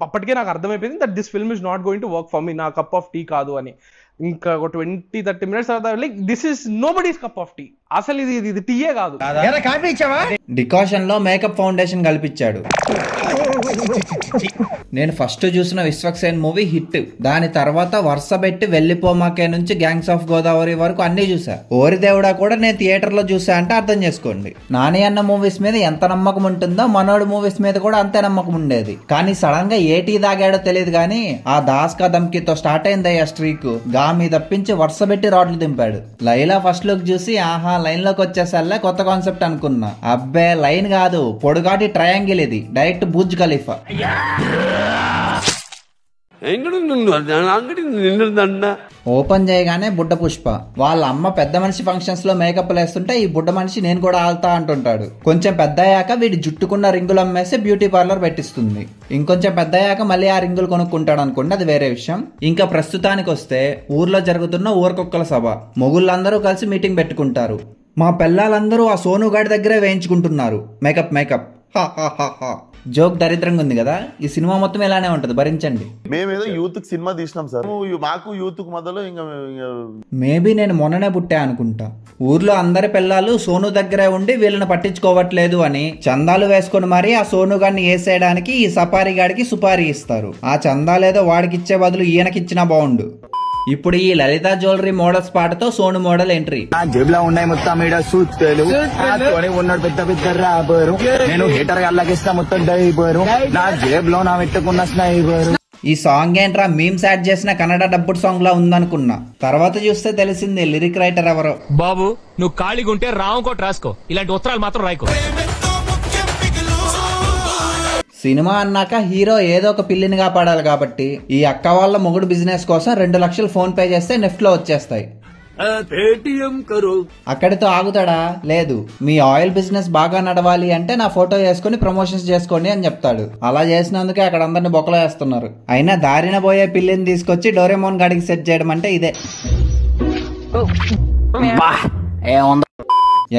అప్పటికే నాకు అర్థమైపోయింది that this film is not going to work for me, నా కప్ ఆఫ్ టీ కాదు అని. ఇంకా ఒక 20-30 minutes తర్వాత like this is nobody's cup of tea, అసలు ఇది టీయే కాదు. డికాషన్ లో మేకప్ ఫౌండేషన్ కల్పించాడు. నేను ఫస్ట్ చూసిన విశ్వక్సేన్ మూవీ హిట్. దాని తర్వాత వరుస పెట్టి వెళ్ళిపోమాకే నుంచి గ్యాంగ్స్ ఆఫ్ గోదావరి వరకు అన్ని చూసా. ఓరి దేవుడా కూడా నేను థియేటర్ లో చూసా అంటే అర్థం చేసుకోండి. నాని అన్న మూవీస్ మీద ఎంత నమ్మకం ఉంటుందో మనోడు మూవీస్ మీద కూడా అంతే నమ్మకం ఉండేది. కానీ సడన్ గా ఏటీ దాగాడో తెలియదు కానీ ఆ దాస్ కా ధమ్కీతో స్టార్ట్ అయిందయ్యా స్ట్రీక్. గా మీద తప్పించి వరుస పెట్టి రాడ్లు దింపాడు. లైలా ఫస్ట్ లుక్ చూసి ఆహా లైన్ లోకి వచ్చేసల్లా కొత్త కాన్సెప్ట్ అనుకున్నా. అబ్బే లైన్ కాదు, పొడుగాటి ట్రయాంగిల్, ఇది డైరెక్ట్ బుర్జ్ ఖలీఫా. ఓపెన్ చేయగానే బుడ్డ పుష్ప వాళ్ళ అమ్మ పెద్ద మనిషి ఫంక్షన్స్ లో మేకప్ వేస్తుంటే ఈ బుడ్డ మనిషి నేను కూడా ఆల్తా అంటుంటాడు. కొంచెం పెద్ద అయ్యాక వీడి జుట్టుకున్న రింగులు అమ్మేసి బ్యూటీ పార్లర్ పెట్టిస్తుంది. ఇంకొంచెం పెద్ద అయ్యాక మళ్ళీ ఆ రింగులు కొనుక్కుంటాడు అనుకోండి, అది వేరే విషయం. ఇంకా ప్రస్తుతానికి వస్తే ఊర్లో జరుగుతున్న ఊరకొక్కల సభ. మొగుళ్ళందరూ కలిసి మీటింగ్ పెట్టుకుంటారు. మా పిల్లలందరూ ఆ సోనుగాడి దగ్గరే వేయించుకుంటున్నారు మేకప్. జోక్ దరిద్రంగా ఉంది కదా. ఈ సినిమా మొత్తం ఇలానే ఉంటది, భరించండి. మేమేదో యూత్ సినిమా తీసినాం సార్, మాకు యూత్ మధ్యలో ఇంకా మేబీ నేను మొన్ననే పుట్టా అనుకుంటా. ఊర్లో అందరి పిల్లలు సోను దగ్గరే ఉండి వీళ్ళని పట్టించుకోవట్లేదు అని చందాలు వేసుకుని మరీ ఆ సోను గారిని వేసేయడానికి ఈ సపారీ గాడికి సుపారీ ఇస్తారు. ఆ చందాలేదో వాడికిచ్చే బదులు ఈయనకిచ్చినా బాగుండు. ఇప్పుడు ఈ లలిత జ్యువెలరీ మోడల్స్ పాటతో సోను మోడల్ ఎంట్రీ. జేబులో ఉన్నాయి మొత్తం ఉన్నాడు పెద్ద పెద్ద రాబరు, నేను హీటర్ అల్లగిస్తా మొత్తం డైబరు, నా జేబులో నా పెట్టుకున్న స్నైబరు. ఈ సాంగ్ ఏంట్రా మీమ్స్ యాడ్ చేసిన కన్నడ డబ్బుడ్ సాంగ్ లా ఉందనుకున్నా. తర్వాత చూస్తే తెలిసింది లిరిక్ రైటర్ ఎవరో. బాబు నువ్వు ఖాళీగా ఉంటే రామకోట రాసుకో, ఇలాంటి ఉత్తరాలు మాత్రం రాయకో. సినిమా అన్నాక హీరో ఏదో ఒక పిల్లిని కాపాడాలి కాబట్టి ఈ అక్క వాళ్ళ మొగుడు బిజినెస్ కోసం 2 లక్షలు ఫోన్ పే చేస్తే నెఫ్ట్ లో వచ్చేస్తాయి. అక్కడితో ఆగుతాడా? లేదు, మీ ఆయిల్ బిజినెస్ బాగా నడవాలి అంటే నా ఫోటో వేసుకుని ప్రమోషన్స్ చేసుకోండి అని చెప్తాడు. అలా చేసినందుకే అక్కడ అందరిని బొక్కలో వేస్తున్నారు. అయినా దారిన పోయే పిల్లిని తీసుకొచ్చి డోరేమోన్ గాడికి సెట్ చేయడం అంటే ఇదే.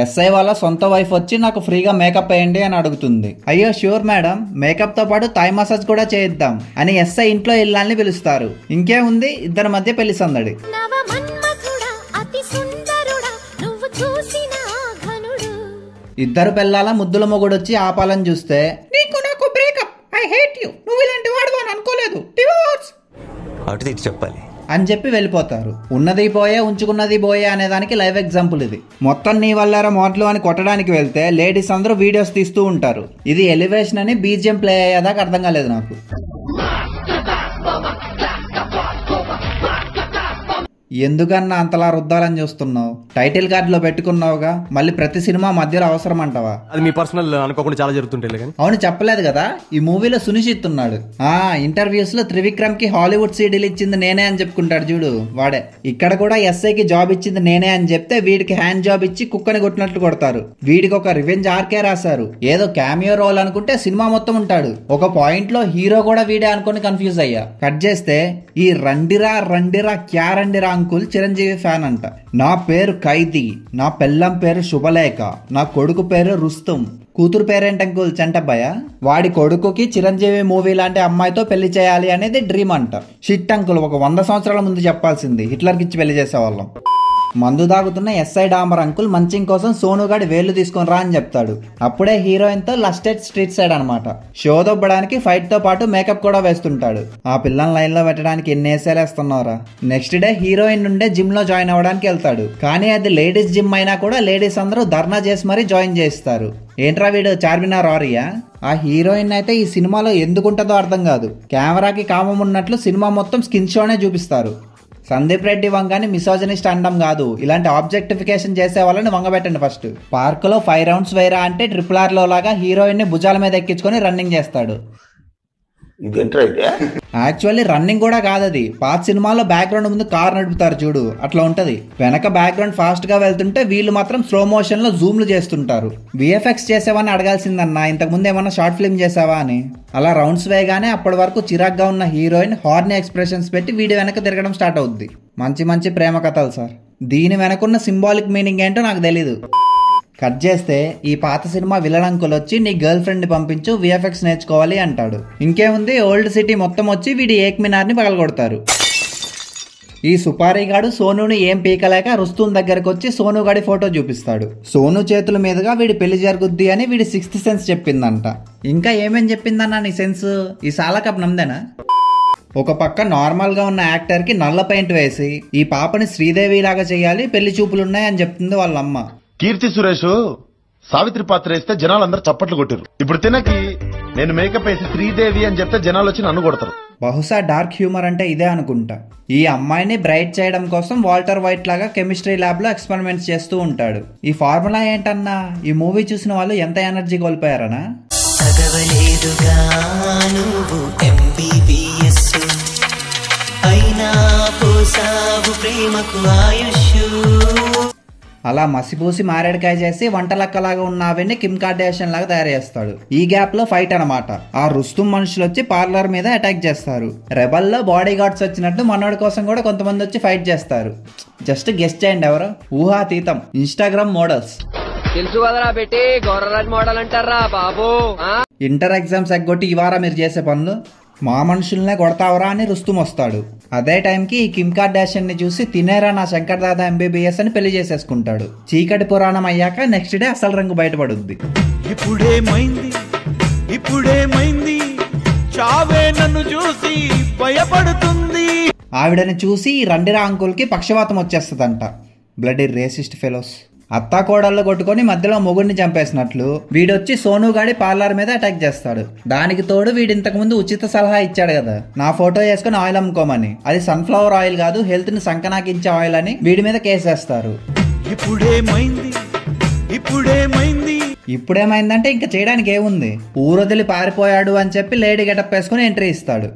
ఎస్ఐ వాళ్ళ సొంత వైఫ్ వచ్చి నాకు ఫ్రీగా మేకప్ వేయండి అని అడుగుతుంది. అయ్యో ష్యూర్ మేడం, మేకప్ తో పాటు థాయ్ మసాజ్ కూడా చేయిద్దాం అని ఎస్ఐ ఇంట్లో ఇల్లాల్ని పిలుస్తారు. ఇంకేముంది, ఇద్దరి మధ్య పెళ్లి సందడి. ఇద్దరు పిల్లల ముద్దుల మొగుడు వచ్చి ఆపాలని చూస్తే నీకు నాకు బ్రేకప్, ఐ హేట్ యు, నువ్వు ఇలాంటి వాడు అని అనుకోలేదు, డివోర్స్ అటు చెప్పాలి అని చెప్పి వెళ్ళిపోతారు. ఉన్నది పోయే ఉంచుకున్నది పోయే అనే దానికి లైవ్ ఎగ్జాంపుల్ ఇది. మొత్తం నీ వల్లారా మోట్లు అని కొట్టడానికి వెళ్తే లేడీస్ అందరూ వీడియోస్ తీస్తూ ఉంటారు. ఇది ఎలివేషన్ అని బీజిఎం ప్లే అయ్యేదాకా అర్థం కాలేదు నాకు. ఎందుకన్నా అంతలా రుద్దాలని చూస్తున్నావు? టైటిల్ కార్డ్ లో పెట్టుకున్నావుగా, మళ్ళీ ప్రతి సినిమా మధ్యలో అవసరం అంటావా? అది మీ పర్సనల్ అనుకోకుండా చాలా జరుగుతుంటాయి. అవును, చెప్పలేదు కదా. ఈ మూవీలో సునిశ్చిత్ ఉన్నాడు. ఇంటర్వ్యూస్ లో త్రివిక్రమ్ కి హాలీవుడ్ సీడీలు ఇచ్చింది నేనే అని చెప్పుకుంటాడు చూడు, వాడే. ఇక్కడ కూడా ఎస్ఐకి జాబ్ ఇచ్చింది నేనే అని చెప్తే వీడికి హ్యాండ్ జాబ్ ఇచ్చి కుక్కని కొట్టినట్లు కొడతారు. వీడికి ఒక రివెంజ్ ఆర్కే రాశారు. ఏదో క్యామియో రోల్ అనుకుంటే సినిమా మొత్తం ఉంటాడు. ఒక పాయింట్ లో హీరో కూడా వీడే అనుకుని కన్ఫ్యూజ్ అయ్యా. కట్ చేస్తే ఈ రండిరా రండిరా క్యా రండిరా అంకుల్ చిరంజీవి ఫ్యాన్ అంట. నా పేరు ఖైదీ, నా పెళ్ళం పేరు శుభలేఖ, నా కొడుకు పేరు రుస్తుం, కూతురు పేరేంటి అంకుల్ చంటబ్బాయ. వాడి కొడుకుకి చిరంజీవి మూవీ లాంటి అమ్మాయితో పెళ్లి చేయాలి అనేది డ్రీమ్ అంట. షిట్ అంకుల్, ఒక 100 సంవత్సరాల ముందు చెప్పాల్సింది, హిట్లర్కి ఇచ్చి పెళ్లి చేసేవాళ్ళం. మందు దాగుతున్న ఎస్ఐ డామర్ అంకుల్ మంచింగ్ కోసం సోనుగాడి వేళ్లు తీసుకొని రా అని చెప్తాడు. అప్పుడే హీరోయిన్ తో లస్టెడ్ స్ట్రీట్ సైడ్ అనమాట. షో దొబ్బడానికి ఫైట్ తో పాటు మేకప్ కూడా వేస్తుంటాడు. ఆ పిల్లని లైన్ లో పెట్టడానికి ఎన్ని వేసేలు వేస్తున్నారా. నెక్స్ట్ డే హీరోయిన్ నుండే జిమ్ లో జాయిన్ అవ్వడానికి వెళ్తాడు. కానీ అది లేడీస్ జిమ్ అయినా కూడా లేడీస్ అందరూ ధర్నా చేసి మరీ జాయిన్ చేస్తారు. ఏంట్రా వీడు చార్మినార్ ఆరియా? ఆ హీరోయిన్ అయితే ఈ సినిమాలో ఎందుకుంటుందో అర్థం కాదు. కెమెరాకి కామం ఉన్నట్లు సినిమా మొత్తం స్కిన్ షోనే చూపిస్తారు. సందీప్ రెడ్డి వంగాని మిసోజనిస్ట్ అనడం కాదు, ఇలాంటి ఆబ్జెక్టిఫికేషన్ చేసే వాళ్ళని వంగబెట్టండి ఫస్ట్. పార్క్ లో 5 రౌండ్స్ వేరా అంటే RRR లో లాగా హీరోయిన్ ని భుజాల మీద ఎక్కించుకొని రన్నింగ్ చేస్తాడు. యాక్చువల్లీ రన్నింగ్ కూడా కాదది. పాత సినిమాలో బ్యాక్గ్రౌండ్ ముందు కార్ నడుపుతారు చూడు, అట్లా ఉంటది. వెనక బ్యాక్గ్రౌండ్ ఫాస్ట్ గా వెళ్తుంటే వీళ్ళు మాత్రం స్లో మోషన్ లో జూమ్లు చేస్తుంటారు. విఎఫ్ఎక్స్ చేసేవని అడగాల్సిందన్నా, ఇంతకు ముందు ఏమన్నా షార్ట్ ఫిల్మ్ చేసావా అని. అలా రౌండ్స్ వేయగానే అప్పటి వరకు చిరాగ్గా ఉన్న హీరోయిన్ హార్నీ ఎక్స్ప్రెషన్స్ పెట్టి వీడి వెనక తిరగడం స్టార్ట్ అవుద్ది. మంచి మంచి ప్రేమ కథలు సార్. దీని వెనకున్న సింబాలిక్ మీనింగ్ ఏంటో నాకు తెలీదు. కట్ చేస్తే ఈ పాత సినిమా విలన్ అంకుల్ వచ్చి నీ గర్ల్ ఫ్రెండ్ ని పంపించు విఎఫ్ఎక్స్ నేర్చుకోవాలి అంటాడు. ఇంకేముంది, ఓల్డ్ సిటీ మొత్తం వచ్చి వీడి ఏక్మినార్ ని పగలగొడతారు. ఈ సుపారీగాడు సోనుని ఏం పీకలేక రుస్తుం దగ్గరకు వచ్చి సోనుగాడి ఫోటో చూపిస్తాడు. సోను చేతుల మీదుగా వీడి పెళ్లి జరుగుద్ది అని వీడి 6th సెన్స్ చెప్పిందంట. ఇంకా ఏమేం చెప్పిందన్నా నీ సెన్స్? ఈ సాలకప్ నమ్దేనా? ఒక పక్క నార్మల్ గా ఉన్న యాక్టర్ కి నల్ల పెయింట్ వేసి ఈ పాపని శ్రీదేవి లాగా చేయాలి, పెళ్లి చూపులున్నాయని చెప్తుంది వాళ్ళ అమ్మ. కీర్తి సురేష్ సావిత్రి పాత్ర వేస్తే జనాలు అందరూ చప్పట్లు కొట్టారు. ఇప్పుడు తినకి నేను మేకప్ వేసి శ్రీదేవి అని చెప్తే జనాలు వచ్చి నన్ను కొడతారు. బహుశా డార్క్ హ్యూమర్ అంటే ఇదే అనుకుంటా. ఈ అమ్మాయిని బ్రైట్ చేయడం కోసం వాల్టర్ వైట్ లాగా కెమిస్ట్రీ ల్యాబ్ లో ఎక్స్పెరిమెంట్స్ చేస్తూ ఉంటాడు. ఈ ఫార్ములా ఏంటన్నా? ఈ మూవీ చూసిన వాళ్ళు ఎంత ఎనర్జీ కోల్పోయారనా? అలా మసిపూసి మారేడుకాయ చేసి వంటలక్కలాగా ఉన్న ఆవిడ్ని కిమ్ కార్డేషియన్ లాగా తయారు చేస్తాడు. ఈ గ్యాప్ లో ఫైట్ అనమాట. ఆ రుస్తుం మనుషులు వచ్చి పార్లర్ మీద అటాక్ చేస్తారు. రెబల్ లో బాడీ గార్డ్స్ వచ్చినట్టు మనోడి కోసం కూడా కొంతమంది వచ్చి ఫైట్ చేస్తారు. జస్ట్ గెస్ట్ చేయండి ఎవరు? ఊహాతీతం. Instagram models. తెలుసు కదరా పెట్టి గౌరరాజ్ మోడల్ అంటారా బాబు. ఇంటర్ ఎగ్జామ్స్ ఎగ్గొట్టి ఈ వారా మీరు చేసే పనులు. మా మనుషుల్నే కొడతావరా అని రుస్తుం వస్తాడు. అదే టైంకి ఈ కిమ్ కార్డేషియన్ ని చూసి తినేరా నా శంకర్ దాదా ఎంబీబీఎస్ అని పెళ్లి చేసేసుకుంటాడు. చీకటి పురాణం అయ్యాక నెక్స్ట్ డే అసలు రంగు బయటపడుద్ది. ఇప్పుడేమైంది చావే నన్ను చూసి భయపడుతుంది. ఆవిడని చూసి రండిరా అంకుల్ కి పక్షవాతం వచ్చేస్తుందంట. Bloody racist fellows. అత్తా కోడళ్ళు కొట్టుకొని మధ్యలో మొగుడిని చంపేసినట్లు వీడొచ్చి సోనుగాడి పార్లర్ మీద అటాక్ చేస్తాడు. దానికి తోడు వీడు ఇంతకు ముందు ఉచిత సలహా ఇచ్చాడు కదా, నా ఫోటో వేసుకుని ఆయిల్ అమ్ముకోమని. అది సన్ఫ్లవర్ ఆయిల్ కాదు, హెల్త్ ని సంకనాకించే ఆయిల్ అని వీడి మీద కేసేస్తారు. ఇప్పుడేమైందంటే ఇంకా చేయడానికి ఏముంది, ఊరొదిలి పారిపోయాడు అని చెప్పి లేడీ గెటప్ వేసుకుని ఎంట్రీ ఇస్తాడు.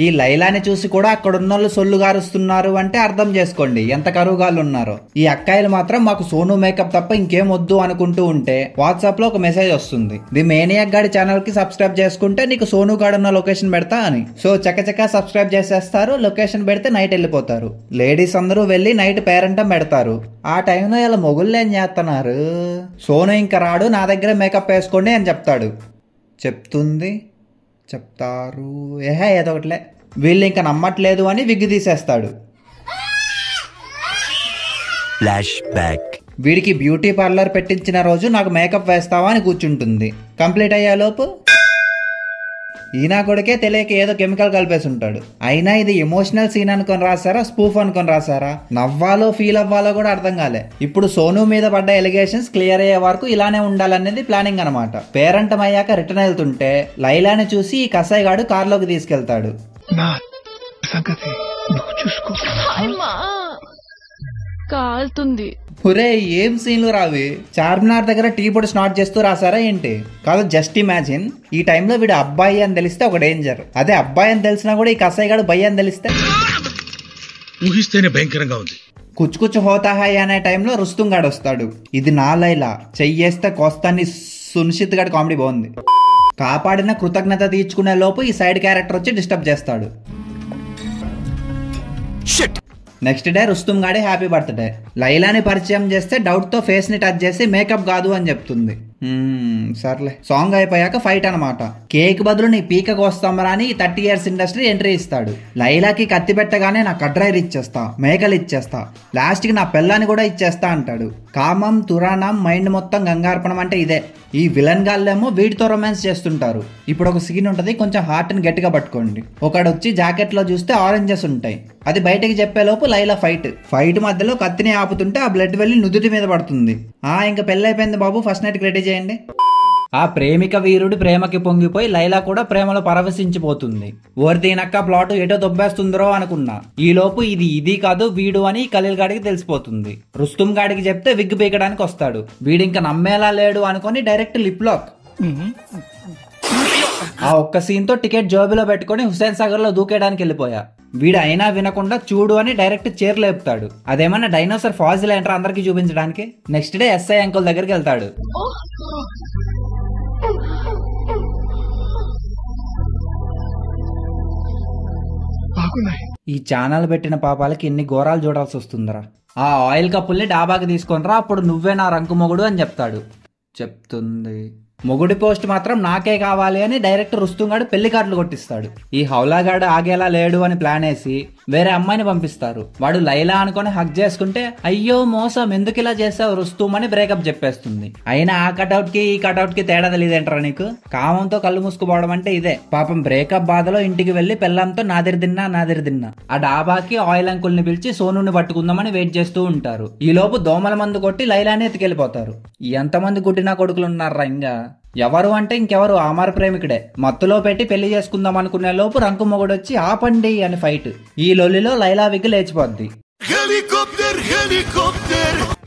ఈ లైలాని చూసి కూడా అక్కడున్నోళ్ళు సొల్లు గారుస్తున్నారు అంటే అర్థం చేసుకోండి ఎంత కరువుగాళ్ళు ఉన్నారో. ఈ అక్కాయిలు మాత్రం మాకు సోను మేకప్ తప్ప ఇంకేం వద్దు అనుకుంటూ ఉంటే వాట్సాప్ లో ఒక మెసేజ్ వస్తుంది, ది మేనియాక్ గాడి ఛానల్ కి సబ్స్క్రైబ్ చేసుకుంటే నీకు సోను గాడు ఉన్న లొకేషన్ పెడతా అని. సో చక్కచక్క సబ్స్క్రైబ్ చేసేస్తారు. లొకేషన్ పెడితే నైట్ వెళ్ళిపోతారు. లేడీస్ అందరూ వెళ్ళి నైట్ పేరెంటం పెడతారు. ఆ టైంలో ఇలా మొగుళ్ళు ఏం చేస్తున్నారు? సోను ఇంకా రాడు, నా దగ్గర మేకప్ వేసుకోండి అని చెప్తాడు. చెప్తారు ఏదో ఒకట్లే. వీళ్ళు ఇంకా నమ్మట్లేదు అని విగ్గు తీసేస్తాడు. Flash back. వీడికి బ్యూటీ పార్లర్ పెట్టించిన రోజు నాకు మేకప్ వేస్తావా అని కూర్చుంటుంది. కంప్లీట్ అయ్యేలోపు ఈయన కొడుకే తెలియక ఏదో కెమికల్ కలిపేసి ఉంటాడు. అయినా ఇది ఎమోషనల్ సీన్ అనుకొని రాసారా, స్పూఫ్ అనుకొని రాసారా, నవ్వాలో ఫీల్ అవ్వాలో కూడా అర్థం కాలే. ఇప్పుడు సోను మీద పడ్డ ఎలిగేషన్స్ క్లియర్ అయ్యే వరకు ఇలానే ఉండాలనేది ప్లానింగ్ అనమాట. పేరెంటం అయ్యాక రిటర్న్ వెళ్తుంటే లైలాని చూసి ఈ కసాయి గాడు కార్లోకి తీసుకెళ్తాడు. కాల్తుంది. ఒరే ఏం సీన్లు రావి. చార్మినార్ దగ్గర టీ పొడి స్నాట్ చేస్తూ రాసారా ఏంటి? కాదు, జస్ట్ ఇమాజిన్ ఈ టైంలో వీడు అబ్బాయి అని తెలిస్తే ఒక డేంజర్. అదే అబ్బాయి అని తెలిసినా కూడా ఈ కసాయి గాడు బయ్య అని తెలిస్తే ఊహిస్తేనే భయంకరంగా ఉంది. కుచ్చు హోతాహాయ్ అనే టైంలో రుస్తుం గాడు వస్తాడు. ఇది నా లైలా, చెయ్యేస్తే కోస్తాన్ని సునిశ్చిత్ గాడి కామెడీ బాగుంది. కాపాడిన కృతజ్ఞత తీర్చుకునే లోపు ఈ సైడ్ క్యారెక్టర్ వచ్చి డిస్టర్బ్ చేస్తాడు. నెక్స్ట్ డే రుస్తుం గాడి హ్యాపీ బర్త్డే. లైలాని పరిచయం చేస్తే డౌట్ తో ఫేస్ ని టచ్ చేసి మేకప్ కాదు అని చెప్తుంది. సర్లే. సాంగ్ అయిపోయాక ఫైట్ అనమాట. కేక్ బదులు నీ పీక కోస్తామరా అని 30 years ఇండస్ట్రీ ఎంట్రీ ఇస్తాడు. లైలాకి కత్తి పెట్టగానే నా కడ్రైర్ ఇచ్చేస్తా, మేకలు ఇచ్చేస్తా, లాస్ట్ కి నా పెళ్ళాన్ని కూడా ఇచ్చేస్తా అంటాడు. కామం తురాణం మైండ్ మొత్తం గంగార్పణం అంటే ఇదే. ఈ విలన్ గాళ్ళేమో వీటితో రొమాన్స్ చేస్తుంటారు. ఇప్పుడు ఒక సీన్ ఉంటది, కొంచెం హార్ట్ ని గట్టిగా పట్టుకోండి. ఒకడు వచ్చి జాకెట్ లో చూస్తే ఆరెంజెస్ ఉంటాయి. అది బయటకి చెప్పేలోపు లైలా ఫైట్ మధ్యలో కత్తిని ఆపుతుంటే ఆ బ్లడ్ వెళ్ళి నుదుటి మీద పడుతుంది. ఇంకా పెళ్ళైపోయింది బాబు, ఫస్ట్ నైట్ రెడీ చేయండి. ఆ ప్రేమిక వీరుడు ప్రేమకి పొంగిపోయి లైలా కూడా ప్రేమలో పరవశించిపోతుంది. ఓరితీనక్క ప్లాట్ ఎటో దొబ్బేస్తుందరో అనుకున్నా. ఈ లోపు ఇది కాదు వీడు అని ఖలీల్ గాడికి తెలిసిపోతుంది. రుస్తుం గాడికి చెప్తే విగ్గు పీకడానికి వస్తాడు. వీడింక నమ్మేలా లేడు అనుకొని డైరెక్ట్ లిప్ లాక్. ఆ ఒక్క సీన్ తో టికెట్ జోబిలో పెట్టుకుని హుస్సేన్ సాగర్ లో దూకేయడానికి వెళ్ళిపోయా. వీడు అయినా వినకుండా చూడు అని డైరెక్ట్ చైర్ లేపుతాడు. అదేమన్నా డైనోసార్ ఫాజిల్ ఏంట్రా అందరికి చూపించడానికి. నెక్స్ట్ డే ఎస్ఐ అంకుల్ దగ్గరికి వెళ్తాడు. ఈ ఛానల్ పెట్టిన పాపాలకి ఎన్ని ఘోరాలు చూడాల్సి వస్తుందరా. ఆ ఆయిల్ కప్పుల్ని డాబాకి తీసుకొని రా, అప్పుడు నువ్వే నా రంకు మొగుడు అని చెప్తుంది. మొగుడి పోస్ట్ మాత్రం నాకే కావాలి అని డైరెక్టర్ రుస్తుం గాడు పెళ్లి కార్డులు కొట్టిస్తాడు. ఈ హౌలాగాడు ఆగేలా లేడు అని ప్లాన్ వేసి వేరే అమ్మాయిని పంపిస్తారు. వాడు లైలా అనుకుని హక్ చేసుకుంటే అయ్యో మోసం, ఎందుకు ఇలా చేసావు రుస్తుం అని బ్రేకప్ చెప్పేస్తుంది. అయినా ఆ కటౌట్ కి ఈ కటౌట్ కి తేడా తెలియదేంట్రా నీకు? కామంతో కళ్ళు మూసుకుపోవడం అంటే ఇదే. పాపం బ్రేకప్ బాధలో ఇంటికి వెళ్లి పెళ్ళంతో నాదిరిదిన్నా ఆ డాబాకి ఆయిల్ అంకుల్ని పిలిచి సోనుని పట్టుకుందామని వెయిట్ చేస్తూ ఉంటారు. ఈ లోపు దోమల మందు కొట్టి లైలాని ఎత్తుకెళ్లిపోతారు. ఎంతమంది గుడ్డినా కొడుకులు ఉన్నారా ఇంకా? ఎవరు అంటే ఇంకెవరు, అమర్ ప్రేమికుడే. మత్తులో పెట్టి పెళ్లి చేసుకుందాం అనుకునే లోపు రంకు మొగుడొచ్చి ఆపండి అని ఫైట్. ఈ లొల్లిలో లైలా విగ్గు లేచిపోద్ది.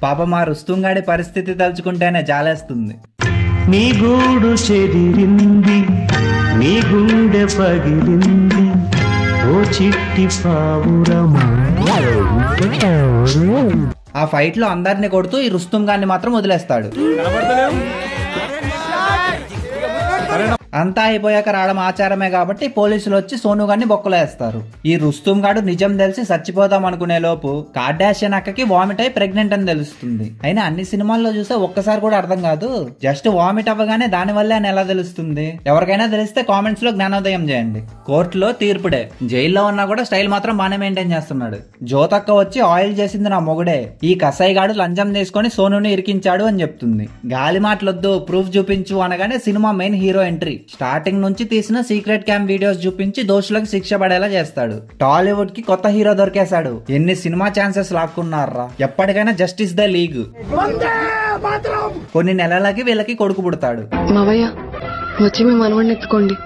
పాపం ఆ రుస్తుంగాడి పరిస్థితి తలుచుకుంటేనే జాలేస్తుంది. నీ గూడు చెదిరింది, నీ గుండె పగిలింది, ఓ చిట్టి పావురమా. ఆ ఫైట్ లో అందరిని కొడుతూ ఈ రుస్తుం గాన్ని మాత్రం వదిలేస్తాడు. అంతా అయిపోయాక రావడం ఆచారమే కాబట్టి పోలీసులు వచ్చి సోను గారిని బొక్కలేస్తారు. ఈ రుస్తుం గాడు నిజం తెలిసి చచ్చిపోదాం అనుకునే లోపు కార్డాషియన్ అక్కకి వామిట్ అయి ప్రెగ్నెంట్ అని తెలుస్తుంది. అయినా అన్ని సినిమాల్లో చూస్తే ఒక్కసారి కూడా అర్థం కాదు. జస్ట్ వామిట్ అవ్వగానే దాని వల్లే అని ఎలా తెలుస్తుంది? ఎవరికైనా తెలిస్తే కామెంట్స్ లో జ్ఞానోదయం చేయండి. కోర్టులో తీర్పుడే. జైల్లో ఉన్నా కూడా స్టైల్ మాత్రం బాగానే మెయింటైన్ చేస్తున్నాడు. జ్యోతక్క వచ్చి ఆయిల్ చేసింది నా మొగుడే, ఈ కసాయి గాడు లంచం తీసుకొని సోనుని ఇరికించాడు అని చెప్తుంది. గాలి మాటలొద్దు, ప్రూఫ్ చూపించు అనగానే cinema main hero entry. Starting నుంచి తీసిన సీక్రెట్ క్యాంప్ వీడియోస్ చూపించి దోషులకు శిక్ష పడేలా చేస్తాడు. టాలీవుడ్ కి కొత్త హీరో దొరికేశాడు. ఎన్ని సినిమా ఛాన్సెస్ లాక్కున్నారా? ఎప్పటికైనా జస్టిస్ ద లీగ్. కొన్ని నెలలకి వీళ్ళకి కొడుకు పుడతాడు. వచ్చి మీ మనవడిని ఎత్తుకోండి.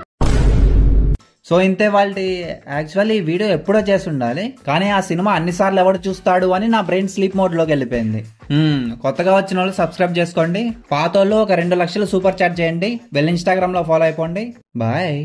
సో ఇంతే వాళ్ళ. యాక్చువల్లీ ఈ వీడియో ఎప్పుడో చేసి ఉండాలి, కానీ ఆ సినిమా అన్నిసార్లు ఎవడు చూస్తాడు అని నా బ్రెయిన్ స్లీప్ మోడ్ లోకి వెళ్ళిపోయింది. కొత్తగా వచ్చిన వాళ్ళు సబ్స్క్రైబ్ చేసుకోండి. పాత వాళ్ళు ఒక 2 లక్షలు సూపర్ చాట్ చేయండి. బెల్ ఇన్స్టాగ్రామ్ లో ఫాలో అయిపోండి. బాయ్.